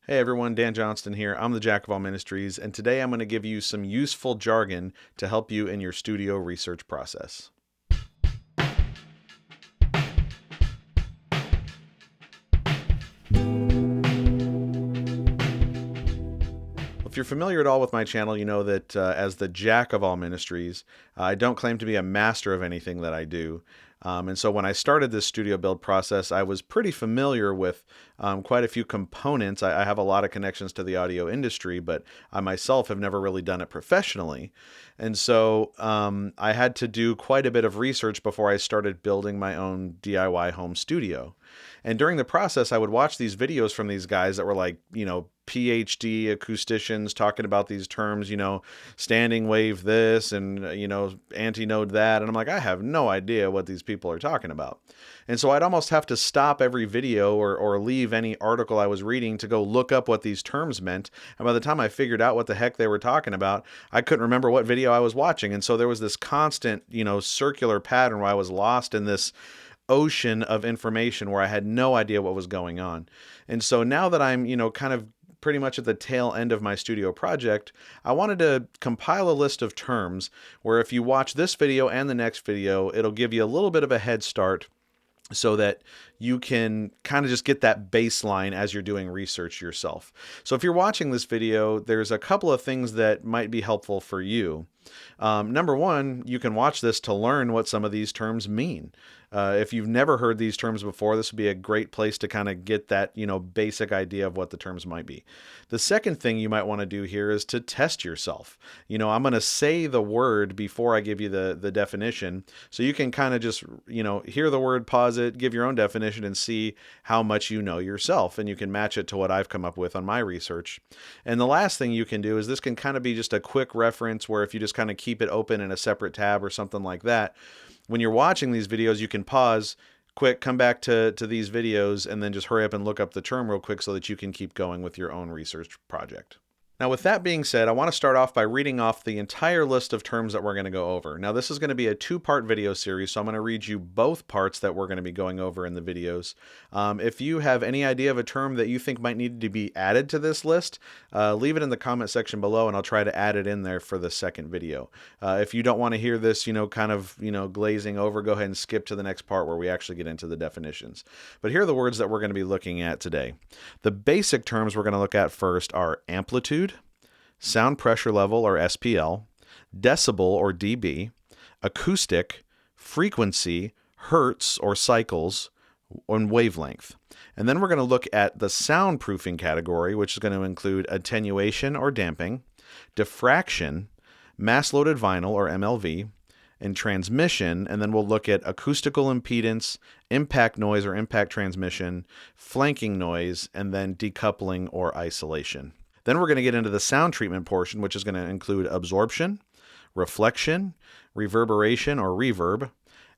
Hey everyone, Dan Johnston here. I'm the Jack of all Ministries, and today I'm going to give you some useful jargon to help you in your studio research process. If you're familiar at all with my channel, you know that as the Jack of all Ministries, I don't claim to be a master of anything that I do. And so when I started this studio build process, I was pretty familiar with quite a few components. I have a lot of connections to the audio industry, but I myself have never really done it professionally. And so I had to do quite a bit of research before I started building my own DIY home studio. And during the process, I would watch these videos from these guys that were like, PhD acousticians talking about these terms, standing wave this and, antinode that. And I'm like, I have no idea what these people are talking about. And so I'd almost have to stop every video or leave any article I was reading to go look up what these terms meant. And by the time I figured out what the heck they were talking about, I couldn't remember what video I was watching. And so there was this constant, circular pattern where I was lost in this ocean of information where I had no idea what was going on. And so now that I'm, kind of pretty much at the tail end of my studio project, I wanted to compile a list of terms where if you watch this video and the next video, it'll give you a little bit of a head start so that you can kind of just get that baseline as you're doing research yourself. So if you're watching this video, there's a couple of things that might be helpful for you. Number one, you can watch this to learn what some of these terms mean. If you've never heard these terms before, this would be a great place to kind of get that, basic idea of what the terms might be. The second thing you might want to do here is to test yourself. I'm going to say the word before I give you the definition, so you can kind of just, hear the word, pause it, give your own definition, and see how much you know yourself, and you can match it to what I've come up with on my research. And the last thing you can do is this can kind of be just a quick reference where if you just kind of keep it open in a separate tab or something like that, when you're watching these videos, you can pause, quick, come back to these videos, and then just hurry up and look up the term real quick so that you can keep going with your own research project. Now, with that being said, I want to start off by reading off the entire list of terms that we're going to go over. Now, this is going to be a two-part video series, so I'm going to read you both parts that we're going to be going over in the videos. If you have any idea of a term that you think might need to be added to this list, leave it in the comment section below, and I'll try to add it in there for the second video. If you don't want to hear this, glazing over, go ahead and skip to the next part where we actually get into the definitions. But here are the words that we're going to be looking at today. The basic terms we're going to look at first are amplitude, sound pressure level or SPL, decibel or dB, acoustic, frequency, hertz or cycles, and wavelength. And then we're going to look at the soundproofing category, which is going to include attenuation or damping, diffraction, mass-loaded vinyl or MLV, and transmission, and then we'll look at acoustical impedance, impact noise or impact transmission, flanking noise, and then decoupling or isolation. Then we're going to get into the sound treatment portion, which is going to include absorption, reflection, reverberation or reverb,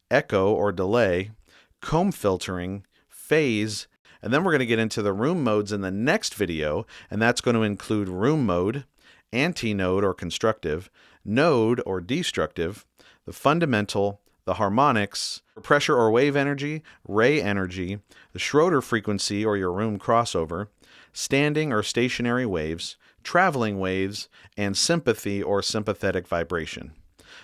echo or delay, comb filtering, phase, and then we're going to get into the room modes in the next video, and that's going to include room mode, antinode or constructive, node or destructive, the fundamental, the harmonics, pressure or wave energy, ray energy, the Schroeder frequency or your room crossover, standing or stationary waves, traveling waves, and sympathy or sympathetic vibration.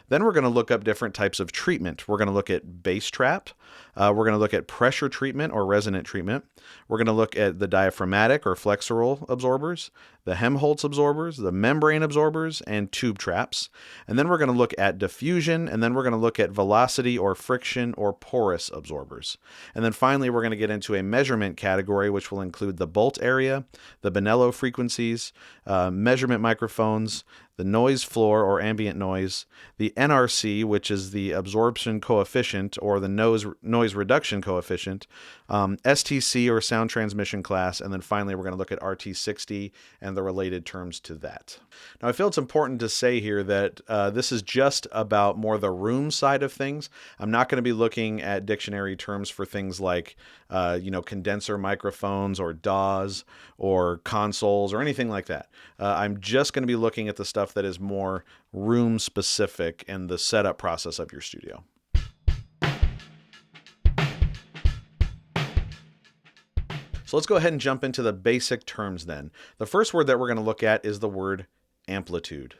Then we're going to look up different types of treatment. We're going to look at bass trap. We're going to look at pressure treatment or resonant treatment. We're going to look at the diaphragmatic or flexural absorbers, the Helmholtz absorbers, the membrane absorbers, and tube traps. And then we're going to look at diffusion, and then we're going to look at velocity or friction or porous absorbers. And then finally, we're going to get into a measurement category, which will include the Bolt area, the Bonello frequencies, measurement microphones, the noise floor or ambient noise, the NRC, which is the absorption coefficient or the noise reduction coefficient, STC or sound transmission class, and then finally we're going to look at RT60 and the related terms to that. Now I feel it's important to say here that this is just about more the room side of things. I'm not going to be looking at dictionary terms for things like condenser microphones or DAWs or consoles or anything like that. I'm just going to be looking at the stuff that is more room specific and the setup process of your studio. So let's go ahead and jump into the basic terms then. The first word that we're going to look at is the word amplitude.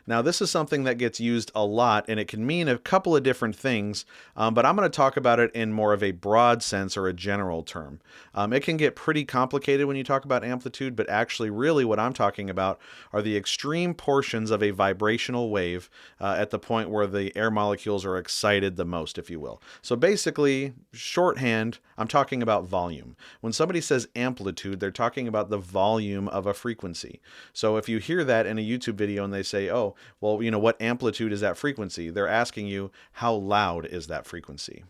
Now, this is something that gets used a lot, and it can mean a couple of different things, but I'm going to talk about it in more of a broad sense or a general term. It can get pretty complicated when you talk about amplitude, but actually, really what I'm talking about are the extreme portions of a vibrational wave at the point where the air molecules are excited the most, if you will. So basically, shorthand, I'm talking about volume. When somebody says amplitude, they're talking about the volume of a frequency. So if you hear that in a YouTube video and they say, oh, well, what amplitude is that frequency? They're asking you, how loud is that frequency?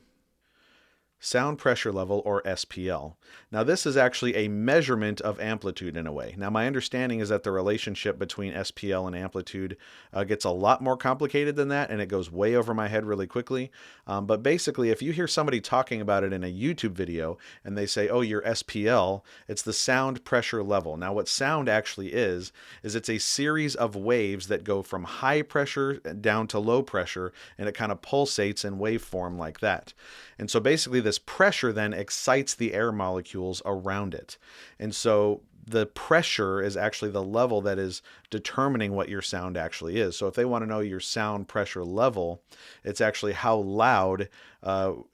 Sound pressure level, or SPL. Now, this is actually a measurement of amplitude in a way. Now, my understanding is that the relationship between SPL and amplitude gets a lot more complicated than that, and it goes way over my head really quickly. But basically, if you hear somebody talking about it in a YouTube video and they say, oh, your SPL, it's the sound pressure level. Now, what sound actually is it's a series of waves that go from high pressure down to low pressure, and it kind of pulsates in waveform like that. And so basically this pressure then excites the air molecules around it. And so the pressure is actually the level that is determining what your sound actually is. So if they want to know your sound pressure level, it's actually how loud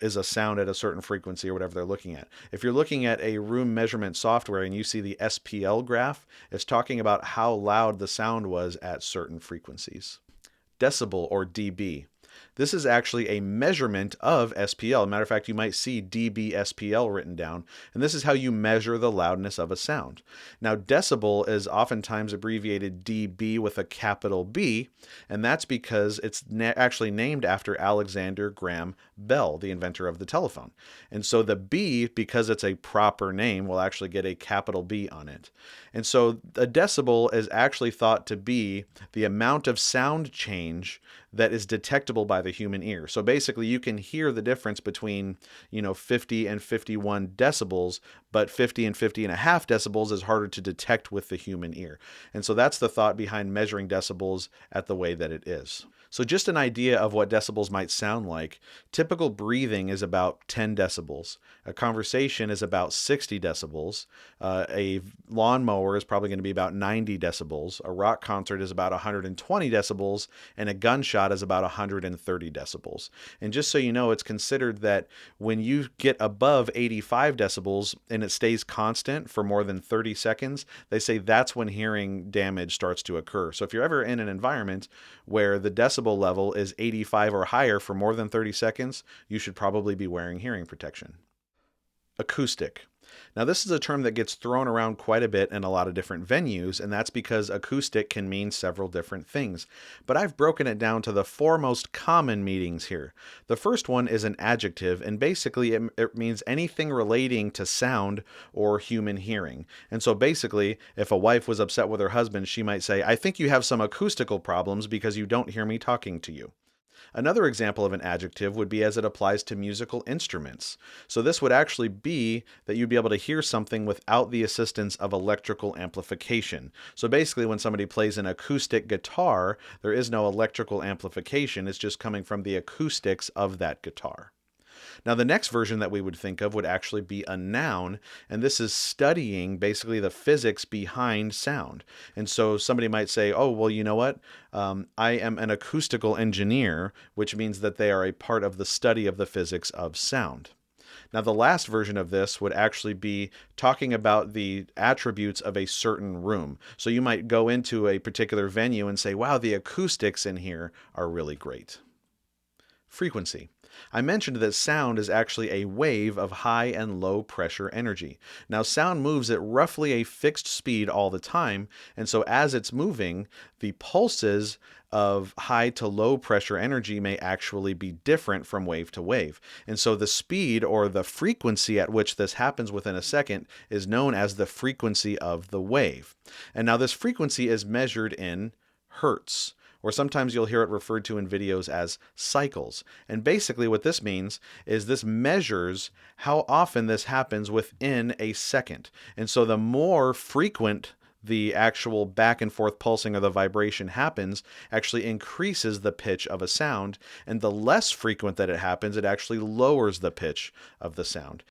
is a sound at a certain frequency or whatever they're looking at. If you're looking at a room measurement software and you see the SPL graph, it's talking about how loud the sound was at certain frequencies. Decibel, or dB. This is actually a measurement of SPL. Matter of fact, you might see dB SPL written down, and this is how you measure the loudness of a sound. Now, decibel is oftentimes abbreviated dB with a capital B, and that's because it's actually named after Alexander Graham Bell, the inventor of the telephone. And so the B, because it's a proper name, will actually get a capital B on it. And so a decibel is actually thought to be the amount of sound change that is detectable by the human ear. So basically you can hear the difference between, 50 and 51 decibels, but 50 and 50 and a half decibels is harder to detect with the human ear. And so that's the thought behind measuring decibels at the way that it is. So just an idea of what decibels might sound like. Typical breathing is about 10 decibels. A conversation is about 60 decibels. A lawnmower is probably going to be about 90 decibels. A rock concert is about 120 decibels. And a gunshot is about 130 decibels. And just so you know, it's considered that when you get above 85 decibels and it stays constant for more than 30 seconds, they say that's when hearing damage starts to occur. So if you're ever in an environment where the decibel level is 85 or higher for more than 30 seconds, you should probably be wearing hearing protection. Acoustic. Now, this is a term that gets thrown around quite a bit in a lot of different venues, and that's because acoustic can mean several different things. But I've broken it down to the four most common meanings here. The first one is an adjective, and basically it means anything relating to sound or human hearing. And so basically, if a wife was upset with her husband, she might say, I think you have some acoustical problems because you don't hear me talking to you. Another example of an adjective would be as it applies to musical instruments. So this would actually be that you'd be able to hear something without the assistance of electrical amplification. So basically when somebody plays an acoustic guitar, there is no electrical amplification. It's just coming from the acoustics of that guitar. Now, the next version that we would think of would actually be a noun, and this is studying basically the physics behind sound. And so somebody might say, oh, well, you know what? I am an acoustical engineer, which means that they are a part of the study of the physics of sound. Now, the last version of this would actually be talking about the attributes of a certain room. So you might go into a particular venue and say, wow, the acoustics in here are really great. Frequency. I mentioned that sound is actually a wave of high and low pressure energy. Now, sound moves at roughly a fixed speed all the time, and so as it's moving, the pulses of high to low pressure energy may actually be different from wave to wave. And so the speed or the frequency at which this happens within a second is known as the frequency of the wave. And now this frequency is measured in Hertz, or sometimes you'll hear it referred to in videos as cycles. And basically what this means is this measures how often this happens within a second. And so the more frequent the actual back and forth pulsing or the vibration happens, actually increases the pitch of a sound, and the less frequent that it happens, it actually lowers the pitch of the sound.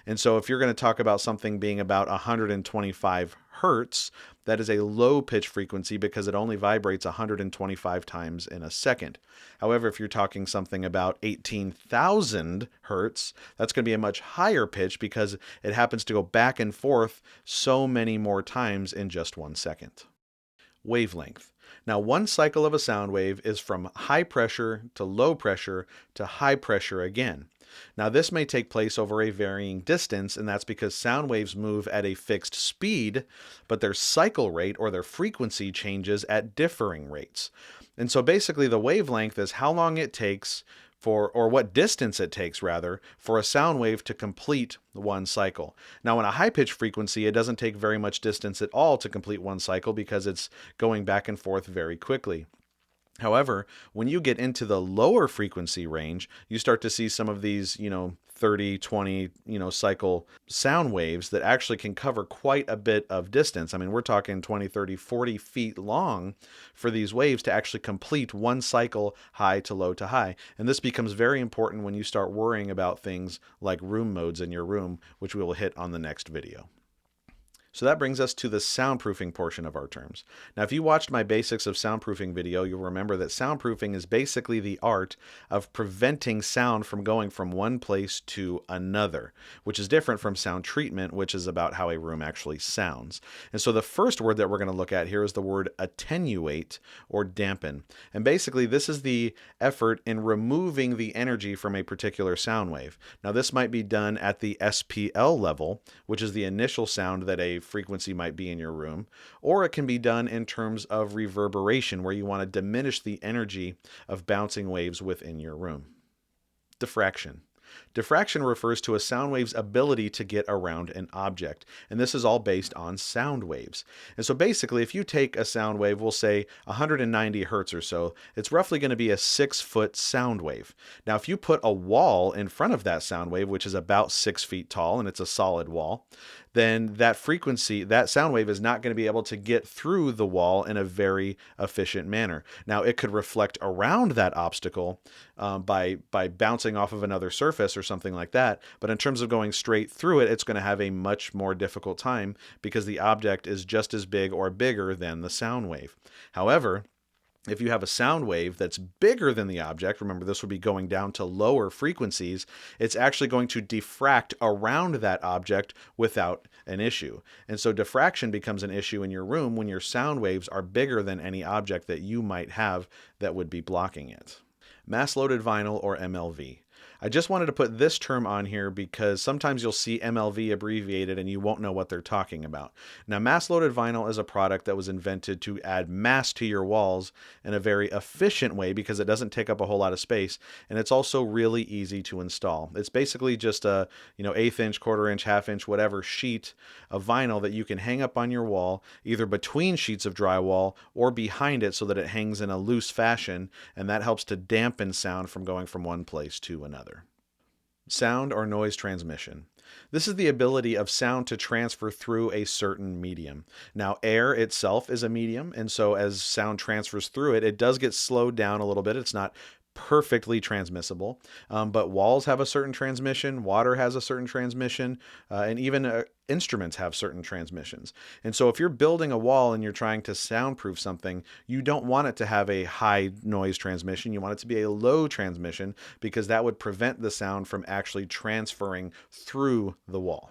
And so if you're going to talk about something being about 125 hertz, that is a low pitch frequency because it only vibrates 125 times in a second. However, if you're talking something about 18,000 hertz, that's going to be a much higher pitch because it happens to go back and forth so many more times in just 1 second. Wavelength. Now, one cycle of a sound wave is from high pressure to low pressure to high pressure again. Now, this may take place over a varying distance, and that's because sound waves move at a fixed speed, but their cycle rate or their frequency changes at differing rates. And so basically the wavelength is how long it takes or what distance it takes rather, for a sound wave to complete one cycle. Now, in a high-pitched frequency, it doesn't take very much distance at all to complete one cycle because it's going back and forth very quickly. However, when you get into the lower frequency range, you start to see some of these, 30, 20, cycle sound waves that actually can cover quite a bit of distance. I mean, we're talking 20, 30, 40 feet long for these waves to actually complete one cycle high to low to high. And this becomes very important when you start worrying about things like room modes in your room, which we will hit on the next video. So that brings us to the soundproofing portion of our terms. Now, if you watched my basics of soundproofing video, you'll remember that soundproofing is basically the art of preventing sound from going from one place to another, which is different from sound treatment, which is about how a room actually sounds. And so the first word that we're going to look at here is the word attenuate or dampen. And basically, this is the effort in removing the energy from a particular sound wave. Now, this might be done at the SPL level, which is the initial sound that a frequency might be in your room, or it can be done in terms of reverberation, where you want to diminish the energy of bouncing waves within your room. Diffraction. Diffraction refers to a sound wave's ability to get around an object, and this is all based on sound waves. And so basically, if you take a sound wave, we'll say 190 hertz or so, it's roughly going to be a 6-foot sound wave. Now, if you put a wall in front of that sound wave, which is about 6 feet tall, and it's a solid wall, then that frequency, that sound wave is not going to be able to get through the wall in a very efficient manner. Now, it could reflect around that obstacle by bouncing off of another surface or something like that, but in terms of going straight through it, it's going to have a much more difficult time because the object is just as big or bigger than the sound wave. However, if you have a sound wave that's bigger than the object, remember this would be going down to lower frequencies, it's actually going to diffract around that object without an issue. And so diffraction becomes an issue in your room when your sound waves are bigger than any object that you might have that would be blocking it. Mass-loaded vinyl or MLV. I just wanted to put this term on here because sometimes you'll see MLV abbreviated and you won't know what they're talking about. Now, mass-loaded vinyl is a product that was invented to add mass to your walls in a very efficient way because it doesn't take up a whole lot of space, and it's also really easy to install. It's basically just a 1/8 inch, 1/4 inch, 1/2 inch, whatever sheet of vinyl that you can hang up on your wall, either between sheets of drywall or behind it so that it hangs in a loose fashion, and that helps to dampen sound from going from one place to another. Sound or noise transmission. This is the ability of sound to transfer through a certain medium. Now, air itself is a medium, and so as sound transfers through it, it does get slowed down a little bit. It's not perfectly transmissible, but walls have a certain transmission, water has a certain transmission, and even instruments have certain transmissions. And so if you're building a wall and you're trying to soundproof something, you don't want it to have a high noise transmission. You want it to be a low transmission because that would prevent the sound from actually transferring through the wall.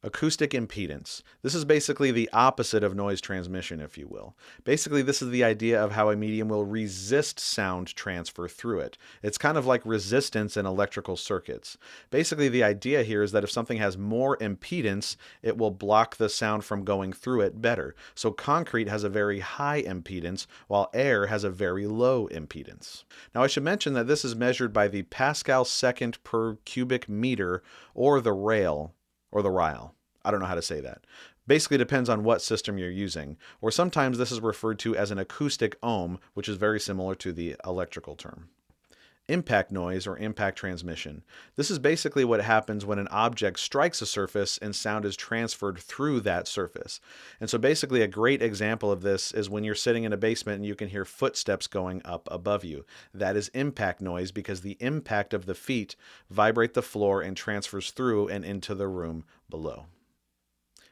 Acoustic impedance. This is basically the opposite of noise transmission, if you will. Basically, this is the idea of how a medium will resist sound transfer through it. It's kind of like resistance in electrical circuits. Basically, the idea here is that if something has more impedance, it will block the sound from going through it better. So concrete has a very high impedance, while air has a very low impedance. Now, I should mention that this is measured by the Pascal second per cubic meter, or the rail. Or the ryle. I don't know how to say that. Basically, it depends on what system you're using. Or sometimes this is referred to as an acoustic ohm, which is very similar to the electrical term. Impact noise or impact transmission. This is basically what happens when an object strikes a surface and sound is transferred through that surface. And so basically a great example of this is when you're sitting in a basement and you can hear footsteps going up above you. That is impact noise because the impact of the feet vibrate the floor and transfers through and into the room below.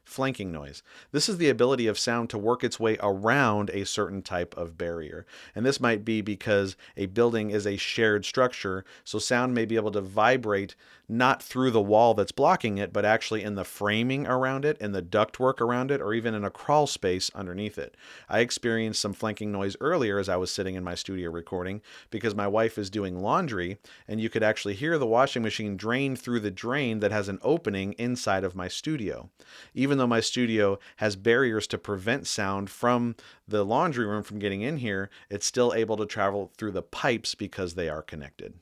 Flanking noise. This is the ability of sound to work its way around a certain type of barrier. And this might be because a building is a shared structure, so sound may be able to vibrate not through the wall that's blocking it, but actually in the framing around it, in the ductwork around it, or even in a crawl space underneath it. I experienced some flanking noise earlier as I was sitting in my studio recording because my wife is doing laundry, and you could actually hear the washing machine drain through the drain that has an opening inside of my studio. Even though my studio has barriers to prevent sound from the laundry room from getting in here, it's still able to travel through the pipes because they are connected.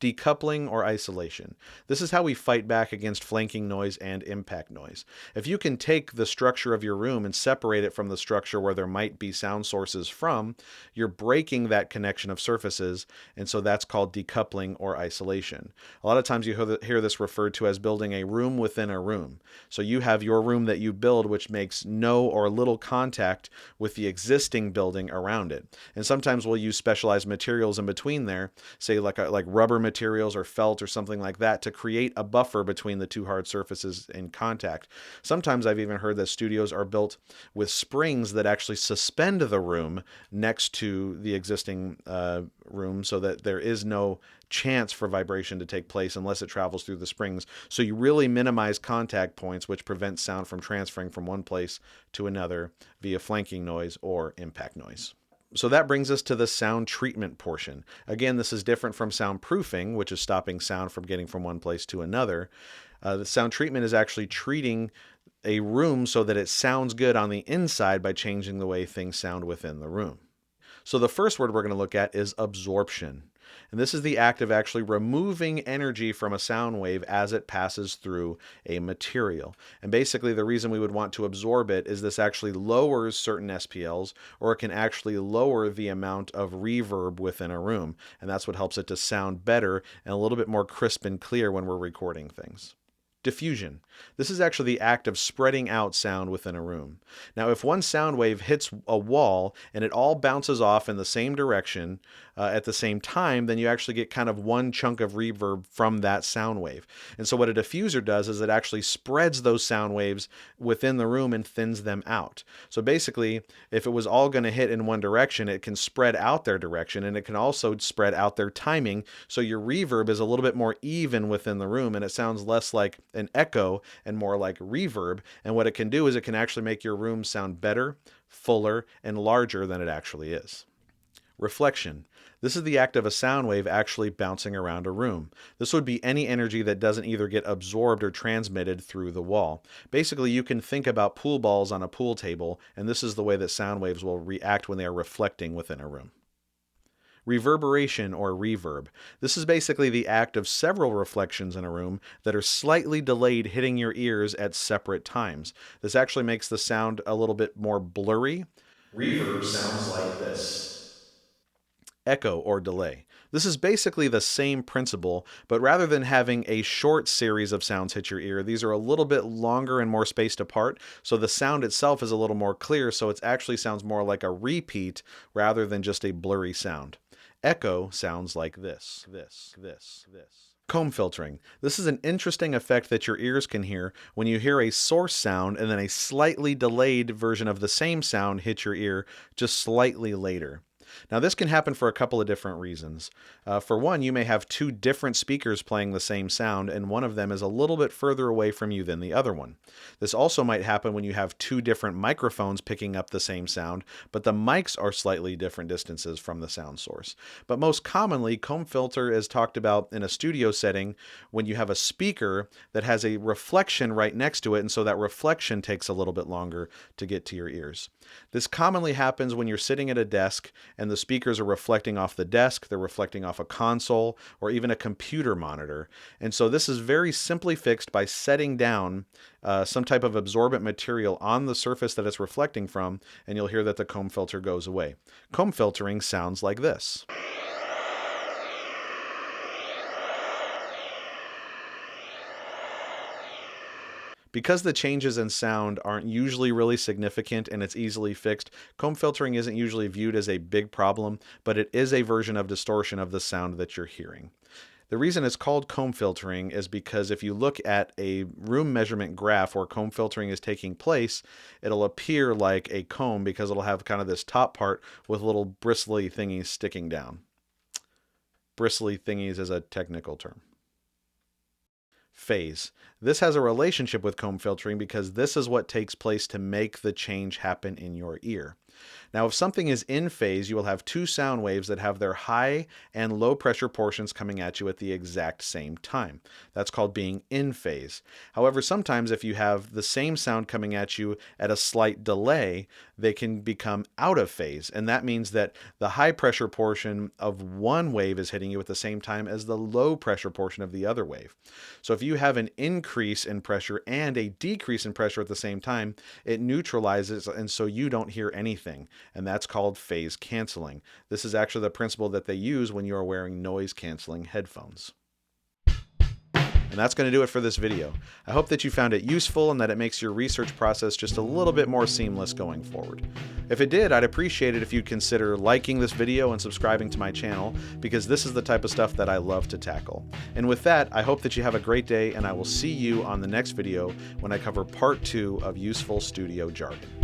Decoupling or isolation. This is how we fight back against flanking noise and impact noise. If you can take the structure of your room and separate it from the structure where there might be sound sources from, you're breaking that connection of surfaces, and so that's called decoupling or isolation. A lot of times you hear this referred to as building a room within a room. So you have your room that you build which makes no or little contact with the existing building around it. And sometimes we'll use specialized materials in between there, say like rubber materials or felt or something like that to create a buffer between the two hard surfaces in contact. Sometimes I've even heard that studios are built with springs that actually suspend the room next to the existing room so that there is no chance for vibration to take place unless it travels through the springs. So you really minimize contact points, which prevents sound from transferring from one place to another via flanking noise or impact noise. So that brings us to the sound treatment portion. Again, this is different from soundproofing, which is stopping sound from getting from one place to another. The sound treatment is actually treating a room so that it sounds good on the inside by changing the way things sound within the room. So the first word we're going to look at is absorption. And this is the act of actually removing energy from a sound wave as it passes through a material. And basically the reason we would want to absorb it is this actually lowers certain SPLs, or it can actually lower the amount of reverb within a room. And that's what helps it to sound better and a little bit more crisp and clear when we're recording things. Diffusion. This is actually the act of spreading out sound within a room. Now, if one sound wave hits a wall and it all bounces off in the same direction at the same time, then you actually get kind of one chunk of reverb from that sound wave. And so what a diffuser does is it actually spreads those sound waves within the room and thins them out. So basically, if it was all going to hit in one direction, it can spread out their direction, and it can also spread out their timing, so your reverb is a little bit more even within the room, and it sounds less like an echo and more like reverb. And what it can do is it can actually make your room sound better, fuller, and larger than it actually is. Reflection. This is the act of a sound wave actually bouncing around a room. This would be any energy that doesn't either get absorbed or transmitted through the wall. Basically, you can think about pool balls on a pool table, and this is the way that sound waves will react when they are reflecting within a room. Reverberation or reverb. This is basically the act of several reflections in a room that are slightly delayed hitting your ears at separate times. This actually makes the sound a little bit more blurry. Reverb sounds like this. Echo or delay. This is basically the same principle, but rather than having a short series of sounds hit your ear, these are a little bit longer and more spaced apart, so the sound itself is a little more clear, so it actually sounds more like a repeat rather than just a blurry sound. Echo sounds like this. Comb filtering. This is an interesting effect that your ears can hear when you hear a source sound and then a slightly delayed version of the same sound hit your ear just slightly later. Now this can happen for a couple of different reasons. For one, you may have two different speakers playing the same sound, and one of them is a little bit further away from you than the other one. This also might happen when you have two different microphones picking up the same sound, but the mics are slightly different distances from the sound source. But most commonly, comb filter is talked about in a studio setting when you have a speaker that has a reflection right next to it, and so that reflection takes a little bit longer to get to your ears. This commonly happens when you're sitting at a desk and the speakers are reflecting off the desk, they're reflecting off a console, or even a computer monitor. And so this is very simply fixed by setting down some type of absorbent material on the surface that it's reflecting from, and you'll hear that the comb filter goes away. Comb filtering sounds like this. Because the changes in sound aren't usually really significant and it's easily fixed, comb filtering isn't usually viewed as a big problem, but it is a version of distortion of the sound that you're hearing. The reason it's called comb filtering is because if you look at a room measurement graph where comb filtering is taking place, it'll appear like a comb because it'll have kind of this top part with little bristly thingies sticking down. Bristly thingies is a technical term. Phase. This has a relationship with comb filtering because this is what takes place to make the change happen in your ear. Now, if something is in phase, you will have two sound waves that have their high and low pressure portions coming at you at the exact same time. That's called being in phase. However, sometimes if you have the same sound coming at you at a slight delay, they can become out of phase. And that means that the high pressure portion of one wave is hitting you at the same time as the low pressure portion of the other wave. So if you have an increase in pressure and a decrease in pressure at the same time, it neutralizes, and so you don't hear anything. And that's called phase canceling. This is actually the principle that they use when you are wearing noise canceling headphones. And that's going to do it for this video. I hope that you found it useful and that it makes your research process just a little bit more seamless going forward. If it did, I'd appreciate it if you'd consider liking this video and subscribing to my channel, because this is the type of stuff that I love to tackle. And with that, I hope that you have a great day, and I will see you on the next video when I cover part 2 of useful studio jargon.